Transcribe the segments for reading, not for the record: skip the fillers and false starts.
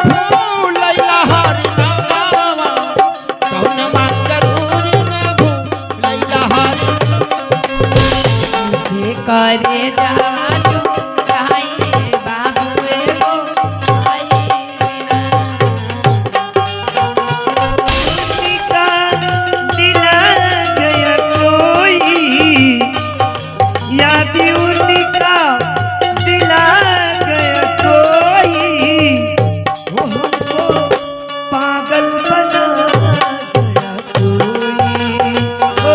भूलैला हरि नामा कौन मांग जरूरी में भूलैला हरि से करे जावा जो गाई बाबू एगो आई बिना का दिला गया कोई याद उनका दिला गया कोई वो हमको पागल बना गया कोई हमको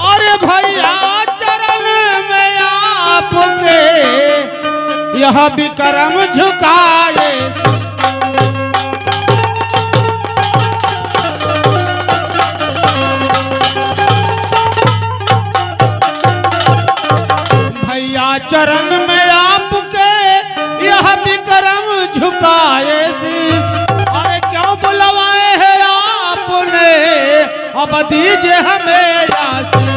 अरे भैया चरण में आपके यह विक्रम झुकाए भैया चरण में आपके यह विक्रम झुकाए शीश अरे क्यों बुलवाए हैं आपने अब दीजिए हमें आशीष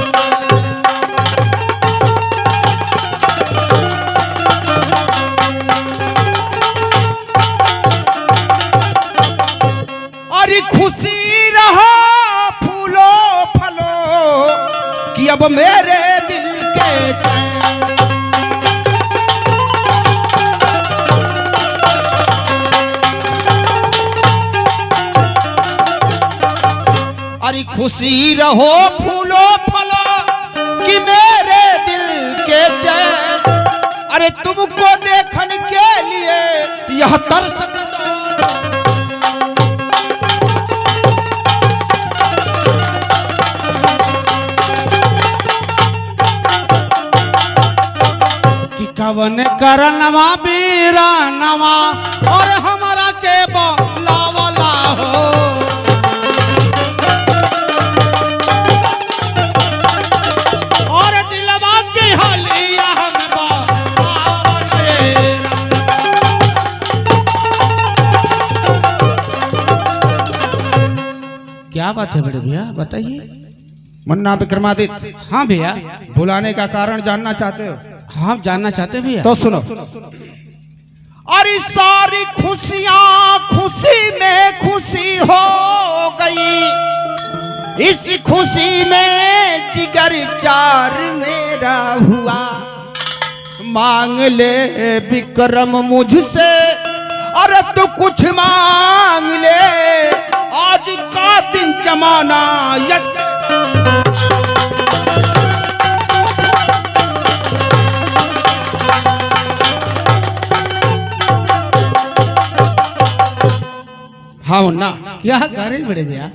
अरे खुशी रहो फूलो फलो कि अब मेरे दिल के चैन अरे खुशी रहो फूलो फलो कि मेरे दिल के चैन अरे तुमको देखने के लिए यह तरसत दौड़ कि कवन करनवा बीरा नवा और हमारा के बोलावला हो और दिलवा की हलिया हम बावले क्या बात है बड़े भैया बताइए मुन्ना विक्रमादित्य हाँ भैया बुलाने का कारण जानना चाहते हो हाँ जानना चाहते भैया तो सुनो अरे सारी खुशियां खुशी में खुशी हो गई इस खुशी में जिगर चार मेरा हुआ मांग ले विक्रम मुझसे अरे तू कुछ मांग ले आज का दिन जमाना हाँ मुन्ना क्या कह रहे बड़े भैया?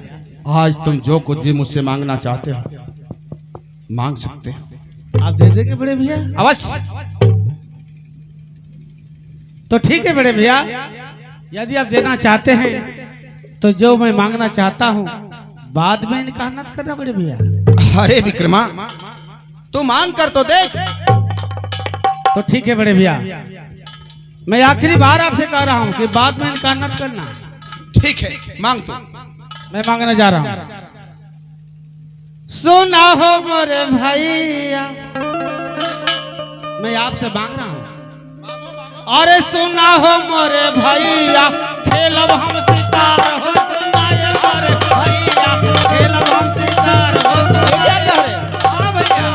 आज तुम जो कुछ भी मुझसे मांगना चाहते हो मांग सकते हो आप दे देंगे बड़े भैया? अवश्य तो ठीक है बड़े भैया, यदि आप देना चाहते हैं तो जो मैं मांगना चाहता हूँ बाद में इनकार मत करना बड़े भैया। अरे विक्रमा तू मांग कर तो देख। तो ठीक है बड़े भैया, मैं आखिरी बार आपसे कह रहा हूँ कि बाद में इनकार मत करना। ठीक है मांग तू। मैं मांगने जा रहा हूँ। सुना हो मोरे भैया, मैं आपसे मांग रहा हूँ। अरे सुना हो मोरे भैया, खेलब हम सितार हो। सुना ये मोरे भैया, खेलब हम सितार हो। क्या कह रहे? हाँ भैया।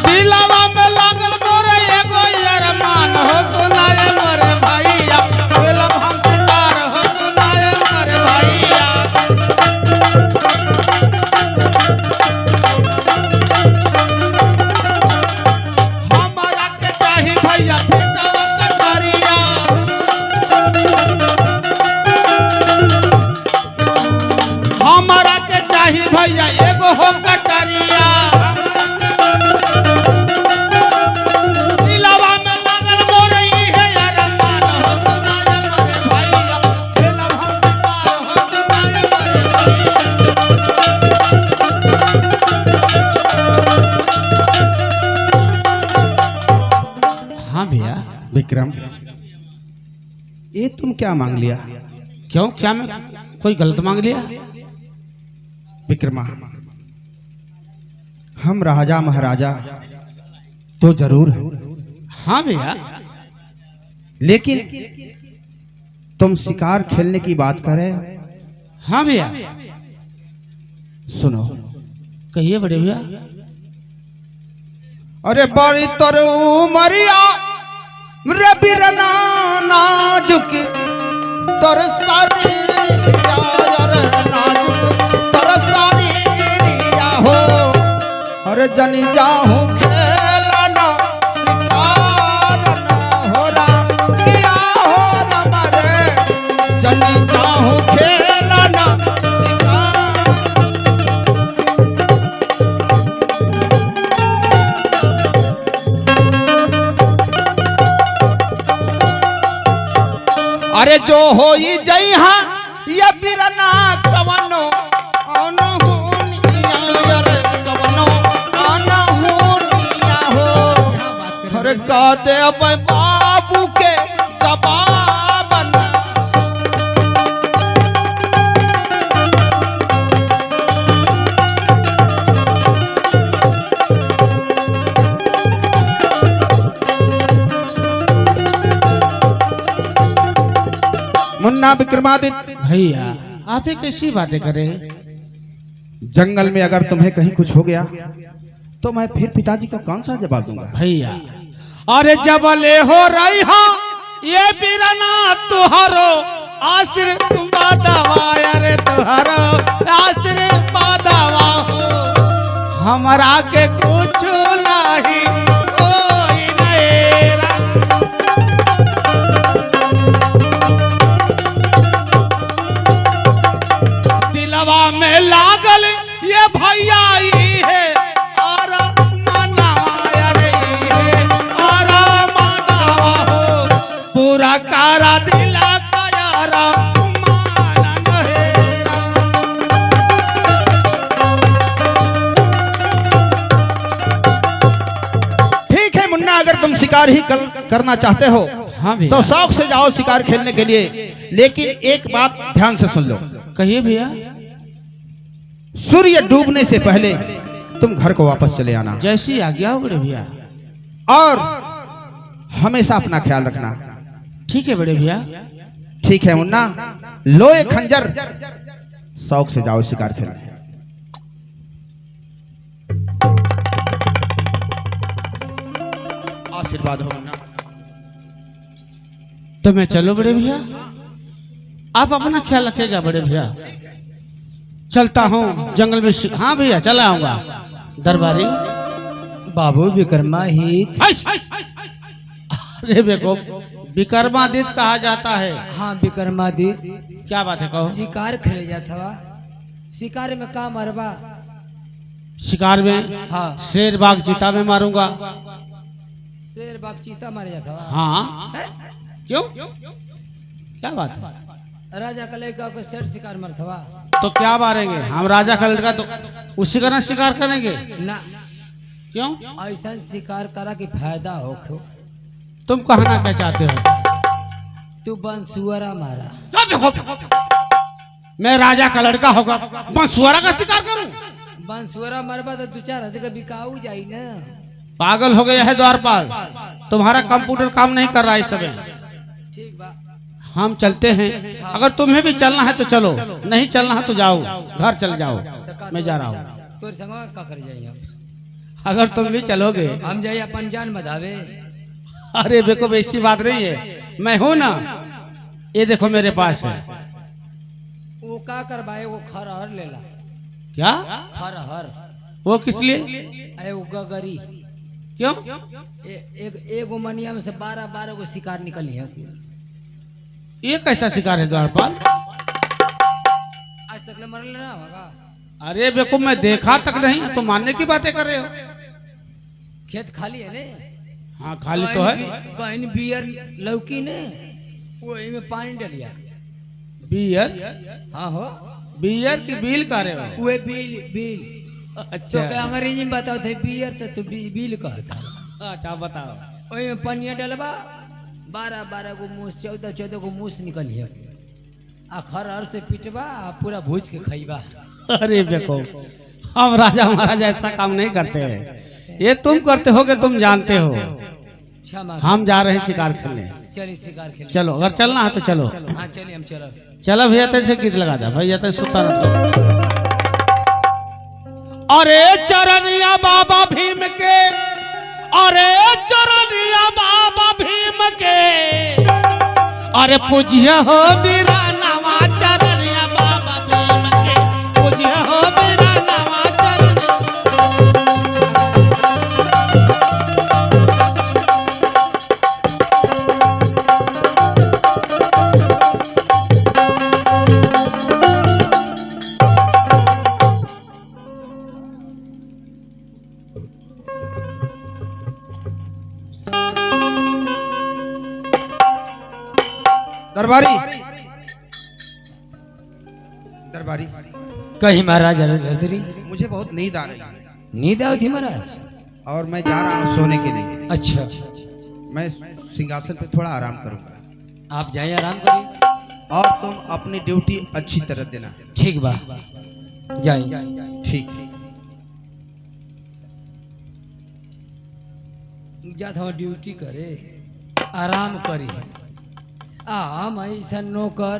दिलवा में लागल मोरे एगो अरमान हो। सुना ये मोरे भैया, खेलब हम सितार हो। सुना ये मोरे भैया। हमारा के चाही भैया फेटवा कटरिया। हमारा के चाही भैया एगो हो कटरिया। दिलवा में लागल मोरे इहे अरमान हो। सुना ये मोरे भैया, खेलब हम सितार हो। सुना ये मोरे हाँ भैया। विक्रम, ये तुम क्या मांग लिया? क्यों, क्या मैं कोई गलत मांग लिया? विक्रमा, हम राजा महाराजा तो जरूर हैं, हाँ भैया। लेकिन तुम शिकार खेलने की बात करे। हाँ भैया, सुनो, कहिए बड़े भैया। अरे बड़ी तर उमरिया रे बिरना नाजुक तर शरीरिया, अरे नाजुक तर शरीरिया हो। अरे जनी जाहू खेलना शिकार ना हो रा किया हो रमा रे, जनी जाहू खेलना शिकार। अरे जो होई जई हाँ ये बिरना कवनो अनहोनिया, अरे कवनो अनहोनिया हो। अरे का दे अपन बाबू के जवाब ना। मुन्ना विक्रमादित्य भैया आप ये कैसी बातें करें? जंगल में अगर तुम्हें कहीं कुछ हो गया तो मैं फिर पिताजी को कौन सा जवाब दूंगा? भैया अरे जबले हो रही हो ये बिरना तुहारो आशीर्वाद रे तुहारो आशीर्वाद हो। हमारा के कुछ नहीं कोई नएरा। दिलवा में लागल ये भैया ही है और मनावा रे है और मनावा हो। पूरा कारा दिला का यारा मानन हेरा। ठीक है मुन्ना, अगर तुम शिकार ही करना चाहते हो हाँ भैया, तो शौक से जाओ शिकार खेलने के लिए। लेकिन एक बात ध्यान से सुन लो, कहिए भैया। सूर्य डूबने से पहले तुम घर को वापस चले आना जैसी आज्ञा हो बड़े भैया। और हमेशा अपना ख्याल रखना। ठीक है बड़े भैया। ठीक है मुन्ना, लो एक खंजर, शौक से जाओ शिकार खेलने। आशीर्वाद हो मुन्ना। तो मैं चलो बड़े भैया, आप अपना ख्याल रखिएगा बड़े भैया। चलता हूँ जंगल में। हाँ भैया चला आऊंगा। दरबारी बाबू विक्रमादित्य। अरे देखो विक्रमादित्य कहा जाता है। हाँ विक्रमादित्य, क्या बात है कहो। शिकार खेले जाता वा, शिकार में का मरबा? शिकार में हाँ शेर बाघ चीता में मारूंगा। शेर बाघ चीता मारे जाता वा। हाँ हैं? क्यों, क्या बात है? राजा का लड़का को शेर शिकार मरथवा। तो क्या मारेंगे हम? राजा का लड़का तो उसी का ना शिकार करेंगे। ना क्यों? ऐसा शिकार करा कि फायदा हो। तुम कहना क्या चाहते हो? तू बंसुअरा मारा। तो देखो मैं राजा का लड़का होगा बंसुआरा का शिकार करूं? बंसुअरा मरबा तो 2-4 हजार बिकाऊ जाई ना। पागल हो गया है द्वारपाल, तुम्हारा कंप्यूटर काम नहीं कर रहा है इस समय। ठीक बा, हम चलते हैं। अगर तुम्हें भी चलना है तो चलो, नहीं चलना है तो जाओ, घर चल जाओ। मैं जा रहा हूँ। तोर संग का कर जाई हम? अगर तुम भी चलोगे। हम जाई अपन जान बधावे। अरे देखो वैसी बात नहीं है, मैं हूं ना। ये देखो मेरे पास है। वो का करवाए? वो खरहर लेला। क्या? खरहर वो किस लिए? अरे वो गगरी। क्यों? एगो मनिया में से 12 गो शिकार निकली है। ये कैसा शिकार है द्वारपाल? आज तक ले मरल ना होगा। अरे बेको मैं देखा तक नहीं, तो मानने की बातें कर रहे हो। खेत खाली है ने? हाँ खाली तो है। कहीं बियर लौकी ने वो में पानी डलिया। बियर? हाँ हो, बियर की बिल कर रहे हो? वो बिल बिल। अच्छा तो क्या अंग्रेजी में बताओ थे बियर तो तू बिल कहता। अच्छा बताओ। वही में पनिया डलबा, 12 गो मूस, 14 गो मूस निकलिए। आ खरहर से पिटबा, पूरा भूज के खइबा। अरे देखो, हम राजा महाराजा ऐसा काम नहीं करते हैं, ये तुम करते हो कि तुम जानते हो। क्षमा हम जा रहे हैं शिकार खेलने। चलिए शिकार खेल। चलो, अगर चलना है तो चलो। हाँ चलिए हम चलो। चलो भैया, तेरे गीत लगा दे भैया, तेरे सुता मतलब। अरे चरनिया बाबा भीम के, अरे चरनिया बाबा भीम के, अरे पूजिया हो बीरा नवा चरनिया बाबा भीम के, पूजिया हो बीरा नवा चरण। दरबारी, दरबारी, कहीं महाराज अनंतरी मुझे बहुत नींद आ रही है। नींद आई थी महाराज? और मैं जा रहा हूँ सोने के लिए। अच्छा, मैं सिंहासन पे थोड़ा आराम करूंगा। आप जाइए आराम करिए। और तुम अपनी ड्यूटी अच्छी तरह देना। ठीक बा, जाइए। ठीक। जा था ड्यूटी करे, आराम करिए। हम ऐसा नौकर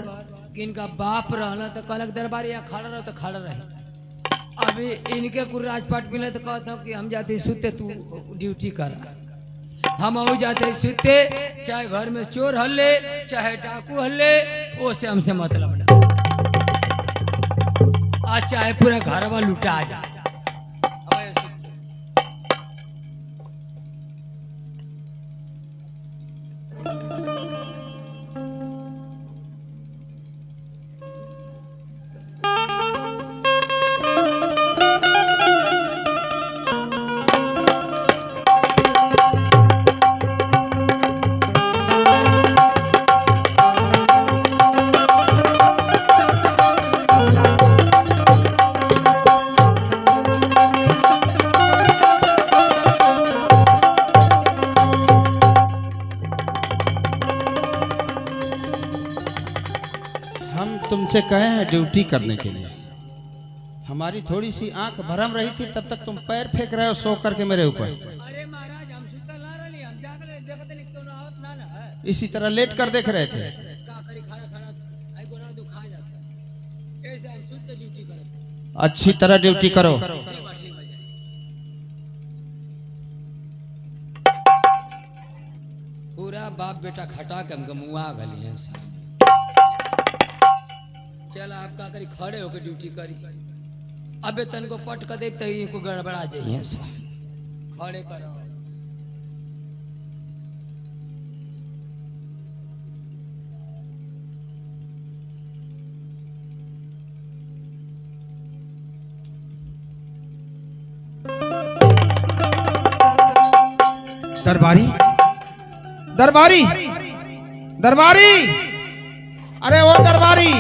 कि इनका बाप रहना तो कलक दरबार या खड़ा रहो तो खड़ा रहे। अभी इनके कुछ राजपाट मिले तो कहता हूँ कि हम जाते सुते, तू ड्यूटी कर। हम हो जाते सुते, चाहे घर में चोर हल्ले चाहे डाकू हल्ले, वो से हमसे मतलब ना। आज चाहे पूरा घर में लुटा जा। तुमसे कहे हैं ड्यूटी करने के लिए। हमारी थोड़ी सी आंख भरम रही थी, तब तक तुम पैर फेंक रहे हो सो करके मेरे ऊपर। अरे महाराज, हम सुतल ना रही, हम जाकर देखत नहीं क्यों ना आवत ना है। इसी तरह लेट कर देख रहे थे। का करी, खड़ा खड़ा आई गोना दुखा जाता। ऐसे हम सुत ड्यूटी करत। अच्छी तरह ड्यूटी करो। ठीक बा, ठीक बा। पूरा बाप बेटा खटा के हमके मुआ गली है सब। चल आप का करी, खड़े होकर ड्यूटी करी। अबे तन को पट कर दे तो इनको गड़बड़ा जाइए सब। खड़े करो। दरबारी, दरबारी, दरबारी, अरे वो दरबारी।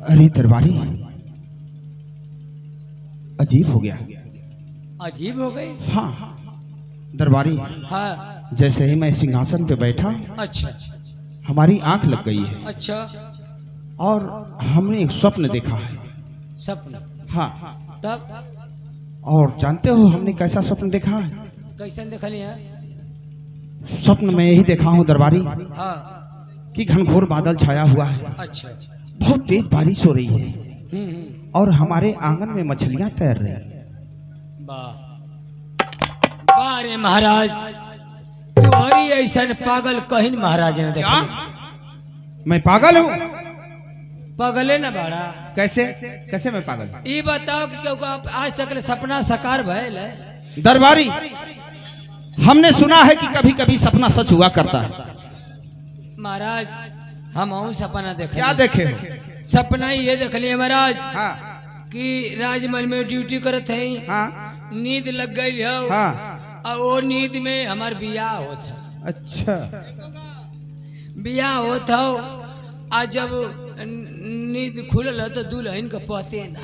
अरे दरबारी, अजीब हो गया। अजीब हो गई? हाँ दरबारी, हाँ। जैसे ही मैं सिंहासन पे बैठा, अच्छा, हमारी आंख लग गई है। अच्छा। और हमने एक स्वप्न देखा है। सपना? हाँ। तब? और जानते हो हमने कैसा स्वप्न देखा है? कैसन देखली है? स्वप्न में यही देखा हूँ दरबारी, हाँ। कि घनघोर बादल छाया हुआ है। अच्छा। बहुत तेज बारिश हो रही है और हमारे आंगन में मछलियां तैर रही हैं। वाह वाह रे महाराज, तुम्हारी ऐसा पागल कहीं महाराज ने देखा। मैं पागल हूँ? पागले न बाड़ा। कैसे कैसे मैं पागल? ये बताओ कि क्यों आज तक सपना साकार भयल है? दरबारी, हमने सुना है कि कभी कभी सपना सच हुआ करता है। महाराज, हम सपना देखे। क्या देखे? सपना ये देख लिए महाराज। हाँ। कि राजमहल में ड्यूटी करते हैं। हाँ। नींद लग गई है। हाँ। और वो नींद में हमार बियाह होता। अच्छा। बियाह होता हो, आज जब नींद खुलल तो दुल्हन का पते ना।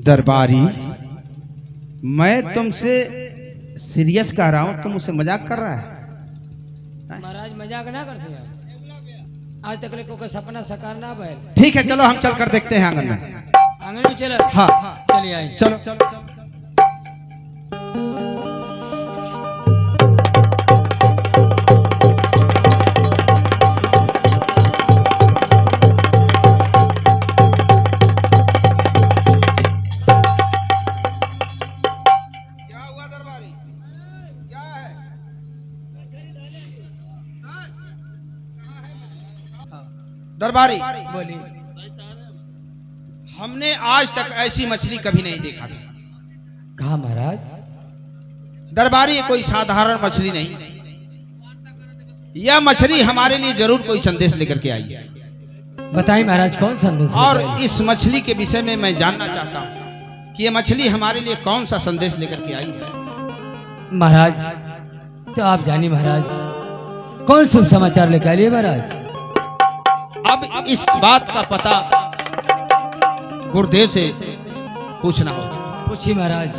दरबारी, मैं तुमसे सीरियस कह रहा हूँ, तुम मुझसे मजाक कर रहा है? महाराज मजाक ना करते हैं। आज तक को का सपना साकार ना भइल। ठीक है चलो हम चल कर देखते हैं आंगन में। आंगन में चल। हाँ चलिए आई। चलो। दरबारी बोली। हमने आज तक ऐसी मछली कभी नहीं देखा था। कहा महाराज? दरबारी ये कोई साधारण मछली नहीं, यह मछली हमारे लिए जरूर कोई संदेश लेकर के आई है। बताइए महाराज कौन संदेश? और इस मछली के विषय में मैं जानना चाहता हूँ कि यह मछली हमारे लिए कौन सा संदेश लेकर के आई है। महाराज तो आप जानिए महाराज, कौन शुभ समाचार लेकर आइए महाराज? अब इस बात का पता गुरुदेव से पूछना होगा। पूछिए महाराज।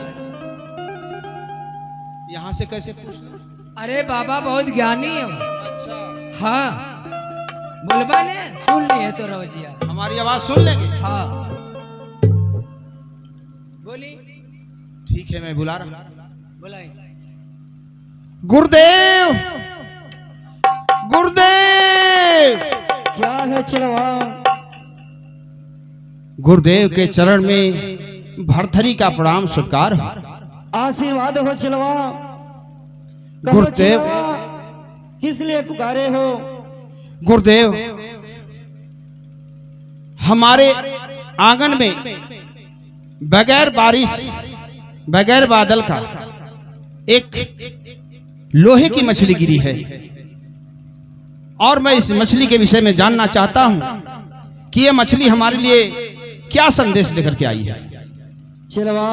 यहाँ से कैसे पूछना? अरे बाबा बहुत ज्ञानी है। अच्छा हाँ बोलबा ने सुन लिए तो रवजिया हमारी आवाज सुन लेंगे? हाँ बोली। ठीक है मैं बुला रहा हूँ। बुलाई। गुरुदेव गुरुदेव। क्या है चिलवा? गुरुदेव के चरण में भरथरी का प्रणाम स्वीकार हो। आशीर्वाद हो चिलवा। कहो गुरुदेव। चिलवा, किस लिए पुकारे हो? गुरुदेव हमारे आंगन में बगैर बारिश बगैर बादल का एक लोहे की मछली गिरी है और मैं इस मछली के विषय में जानना चाहता हूं कि यह मछली हमारे लिए क्या संदेश लेकर के आई है। चिलवा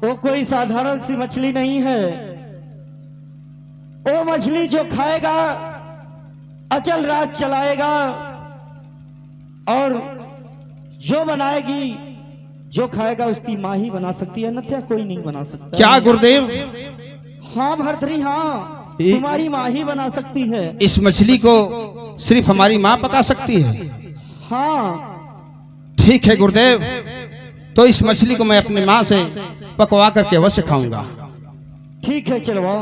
वो कोई साधारण सी मछली नहीं है। वो मछली जो खाएगा अचल राज चलाएगा और जो बनाएगी जो खाएगा उसकी माँ ही बना सकती है, अन्यथा कोई नहीं बना सकता। क्या गुरुदेव? हाँ भरतरी हाँ, तुम्हारी माँ ही बना सकती है। इस मछली को सिर्फ हमारी माँ पका सकती है? हाँ ठीक है गुरुदेव, तो इस मछली को मैं अपनी माँ से पकवा करके अवश्य खाऊंगा। ठीक है चिलवा।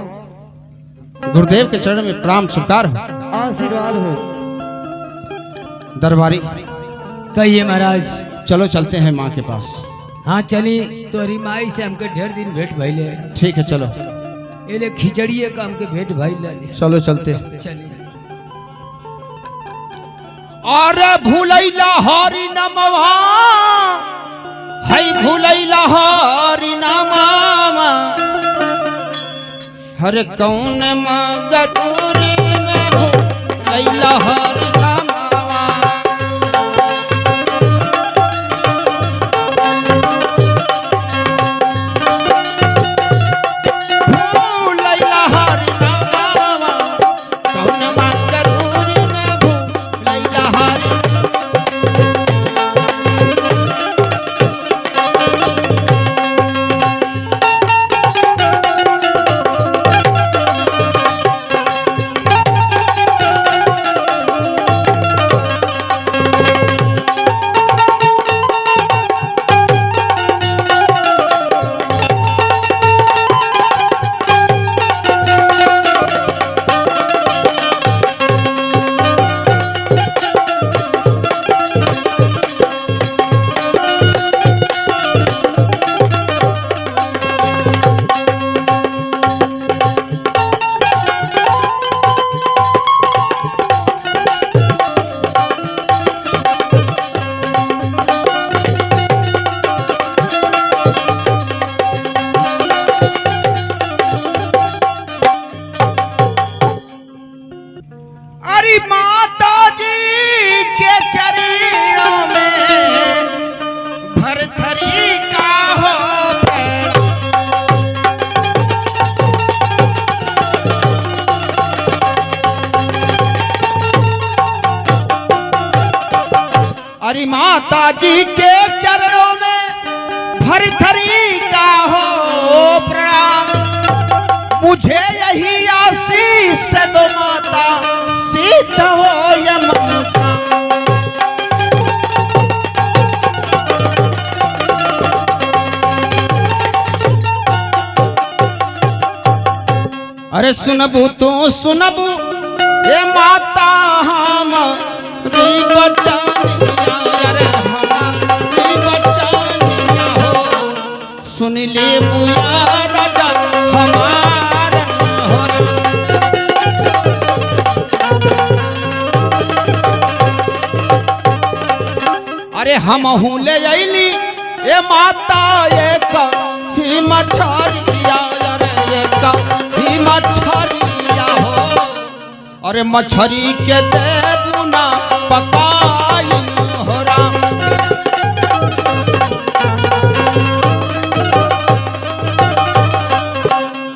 गुरुदेव के चरण में प्रणाम स्वीकार हो। आशीर्वाद हो। दरबारी कहिए महाराज। चलो चलते हैं माँ के पास। हाँ चली तो रिमाई से हमके ढेर दिन भेंट भइले। ठीक है चलो। एले खिचड़िए का हमके भेंट भइले। चलो चलते। चलिए। अरे भूलैला हरि नमवा है भूलैला हरि नमवा हर कौन मगदूरी में भूलैला हरि नमवा भूलैला हरि नमवा कौन मगदूरी में भूलैला हरि अरे माता जी के चरणों में भरथरी का हो प्रणाम। अरे माता जी के चरणों में भरथरी का हो प्रणाम। मुझे यही आशीष दो माता सीत हो या ममता। अरे सुनबू तो सुनबू ए माता हम बचानिया, अरे हमारी बचानिया हो, सुन ले बुआ राजा हमारा हो रे। अरे हम ले अली ए माता एक ही मछरिया, अरे एक ही मछरिया हो, अरे मछरी के देबू ना पकाई हो राम।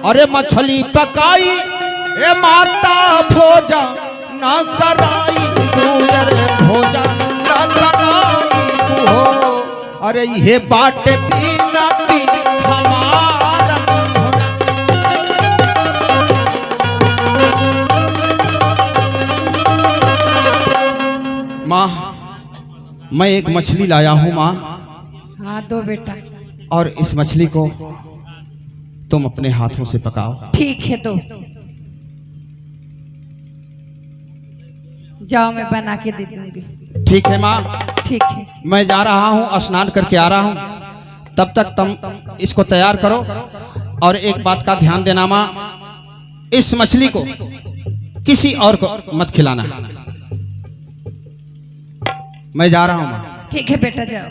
अरे मछली पकाई ए माता भोजा न कराई तू, अरे भोजा न कराई तू हो, अरे ये बाट पीनाती हमारा हो। माँ मैं एक मछली लाया हूँ माँ, हाँ दो बेटा। और इस मछली को तुम अपने हाथों से पकाओ। ठीक है दो, जाओ मैं बना के दे दूंगी। ठीक है माँ, ठीक है। मैं जा रहा हूँ, स्नान करके आ रहा हूँ, तब तक तुम इसको तैयार करो। और एक बात का ध्यान देना माँ, इस मछली को किसी और को मत खिलाना। मैं जा रहा हूँ माँ। ठीक है बेटा जाओ।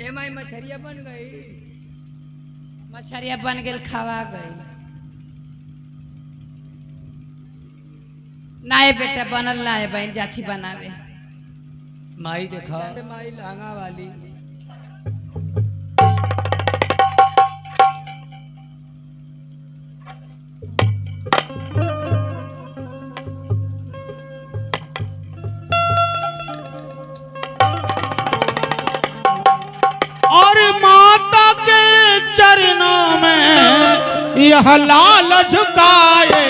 एमाई मछरिया बन गई, मछरिया बन गेल, खावा गई। नाए बेटा बनल ना है बहन, जाथी बनावे। माई देखा माई लांगा वाली। और माता के चरणों में यह लाल झुकाए,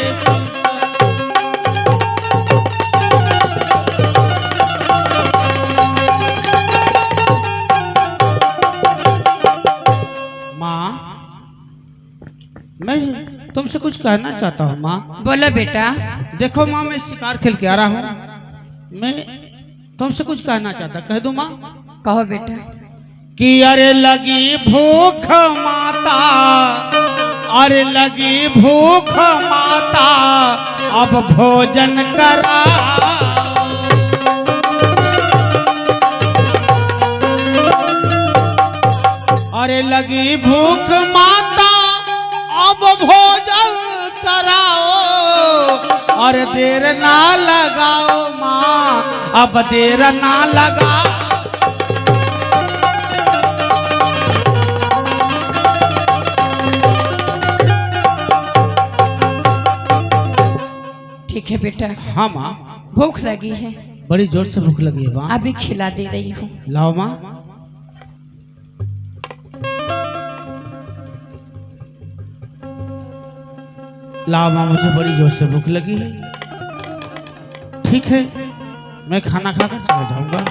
माँ मैं तुमसे कुछ कहना चाहता हूँ माँ। बोलो बेटा। देखो माँ मैं शिकार खेल के आ रहा हूँ, मैं तुमसे कुछ कहना चाहता, कह दूँ माँ? कहो बेटा। कि अरे लगी भूख माता, अरे लगी भूख माता, अब भोजन करा। अरे लगी भूख माता, अब भोजन कराओ, और देर ना लगाओ माँ, अब देर ना लगाओ। ठीक है बेटा। हाँ माँ, भूख लगी है, बड़ी जोर से भूख लगी है माँ। अभी खिला दे रही हूँ। लाओ माँ। लाओ माँ, मुझे बड़ी जोर से भूख लगी है। ठीक है, मैं खाना खाकर चला जाऊंगा।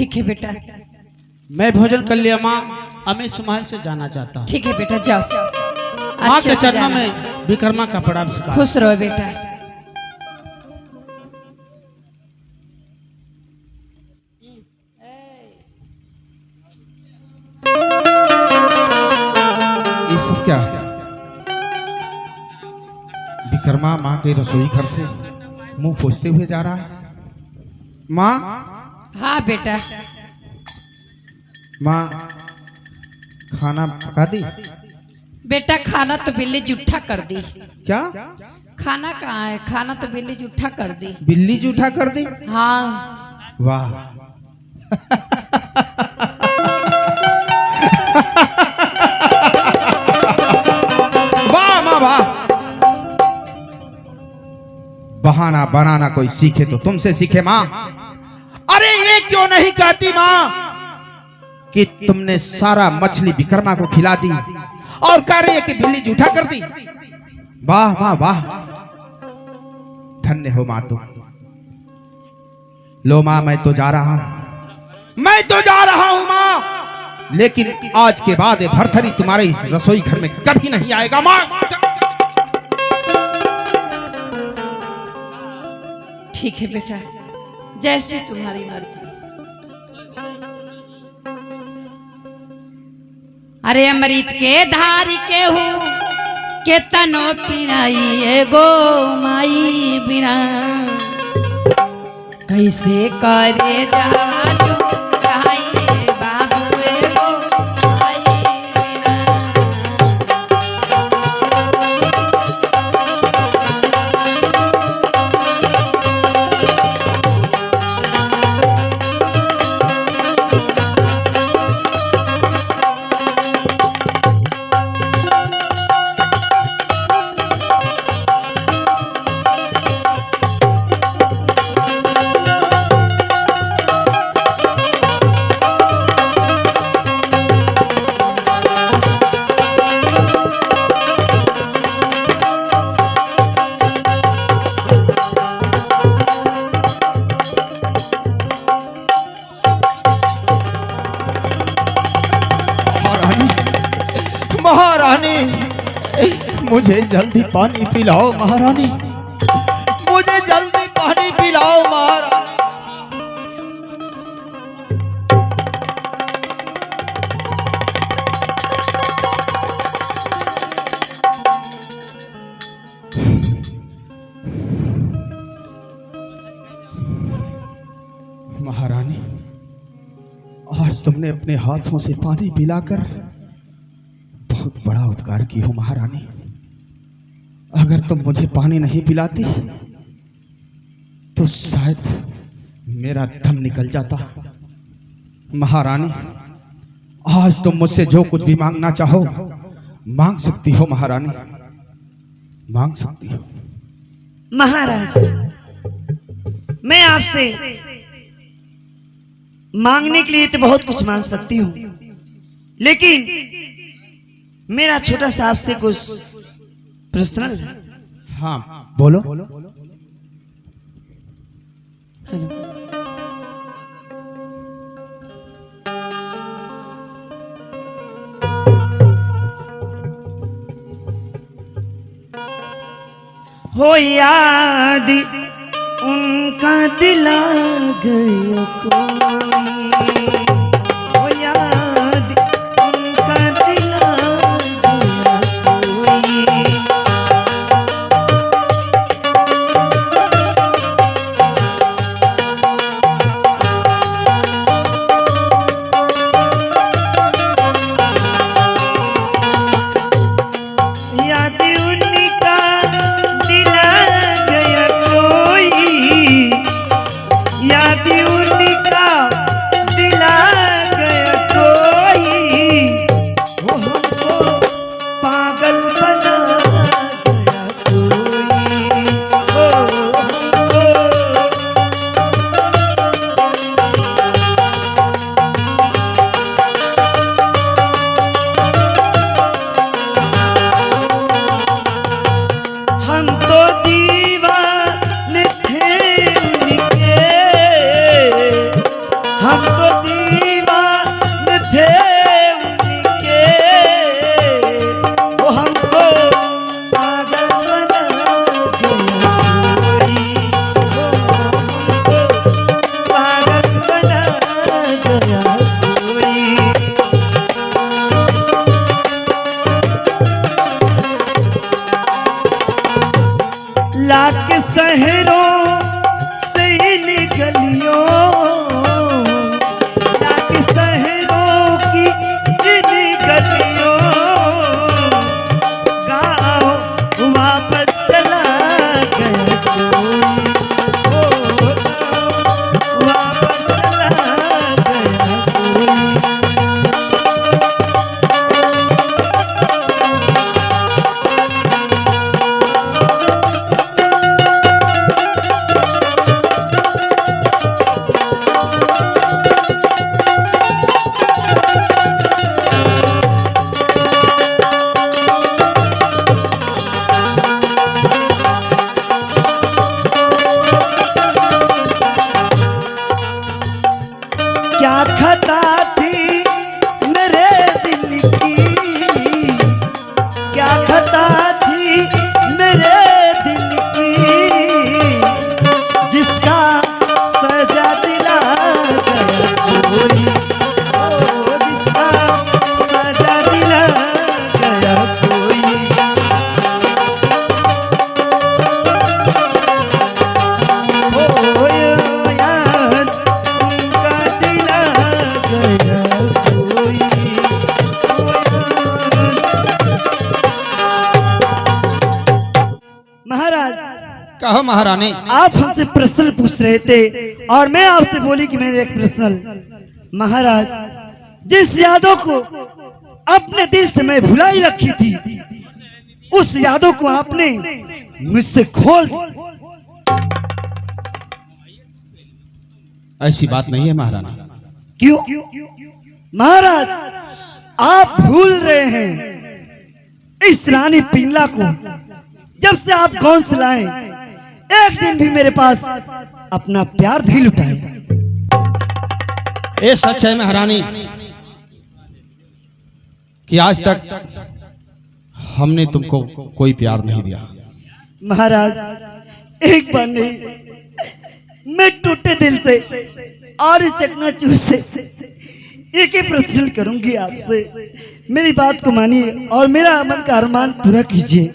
ठीक है बेटा, मैं भोजन कर लिया माँ, अब मैं इस महल से जाना चाहता हूँ। ठीक है बेटा, जाओ माँ अच्छे के से चरणों जाना। में विक्रमा का प्रणाम स्वीकार। खुश रहो बेटा। ये सब क्या है? विक्रमा माँ के रसोई घर से मुंह पोंछते हुए जा रहा है। माँ, हाँ बेटा, माँ खाना पका दी? बेटा खाना तो बिल्ली जूठा कर दी। क्या? खाना कहाँ है? खाना तो बिल्ली जूठा कर दी। बिल्ली जूठा कर दी? हाँ वाह वाह माँ वाह। बहाना बनाना कोई सीखे तो तुमसे सीखे माँ। अरे ये क्यों नहीं कहती माँ कि तुमने सारा मछली विक्रमा को खिला दी और कह रही है कि बिल्ली जूठा कर दी। वाह माँ वाह, धन्य हो माँ तुम। लो माँ, मैं तो जा रहा हूं, मैं तो जा रहा हूं माँ, लेकिन आज के बाद ये भरथरी तुम्हारे इस रसोई घर में कभी नहीं आएगा माँ। ठीक है बेटा, जैसी तुम्हारी मर्जी। अरे अमृत के धारी के हो के तनो पिनाई गो माई बिना, कैसे करे जावा जो गाई बाबू गो माई बिना। महारानी, मुझे जल्दी पानी पिलाओ महारानी, मुझे जल्दी पानी पिलाओ महारानी। महारानी, आज तुमने अपने हाथों से पानी पिलाकर बहुत बड़ा उपकार की हो महारानी। अगर तुम मुझे पानी नहीं पिलाती तो शायद मेरा दम निकल जाता। महारानी, आज तुम मुझसे जो कुछ भी मांगना चाहो मांग सकती हो महारानी, मांग सकती हो। महाराज, मैं आपसे मांगने के लिए तो बहुत कुछ मांग सकती हूँ, लेकिन मेरा छोटा सा आपसे कुछ पर्सनल है। हाँ बोलो। हेलो, हो याद उनका दिला गया कोई, हो याद उनका दिला गया कोई। याद उनका दिला गया कोई, याद उनका दिला हम तो दीवाने थे उनके, वो हमको पागल बना गया कोई, वो हमको पागल बना गया कोई। लाख शहरों से इन गलियों, लाख शहरों की इन गलियों, गाँव वापस चला गया कोई, ओ गाँव वापस चला गया कोई। क्या खता थी मेरे दिल की, क्या खता थी मेरे दिल की, जिसका सजा दिला गया कोई, ओ जिसका सजा दिला गया कोई। ओ यार उनका दिला गया कोई, महाराज कहो महारानी। आप हमसे प्रश्न पूछ रहे थे और मैं आपसे बोली कि मेरे एक प्रश्न। महाराज, जिस यादों को अपने दिल से मैं भुलाई रखी थी, उस यादों को आपने मुझसे खोल दिया। ऐसी बात नहीं है महारानी। क्यों? महाराज, आप भूल रहे हैं इस रानी पिंगला को। जब से आप गांव से लाए, एक दिन भी मेरे पास अपना प्यार नहीं लुटाए। ये सच है महारानी कि आज तक हमने तुमको कोई प्यार नहीं दिया। महाराज, एक बार नहीं, मैं टूटे दिल से और चकनाचूर से एक ही प्रश्न करूंगी आपसे। मेरी बात को मानिए और मेरा मन का अरमान पूरा कीजिए।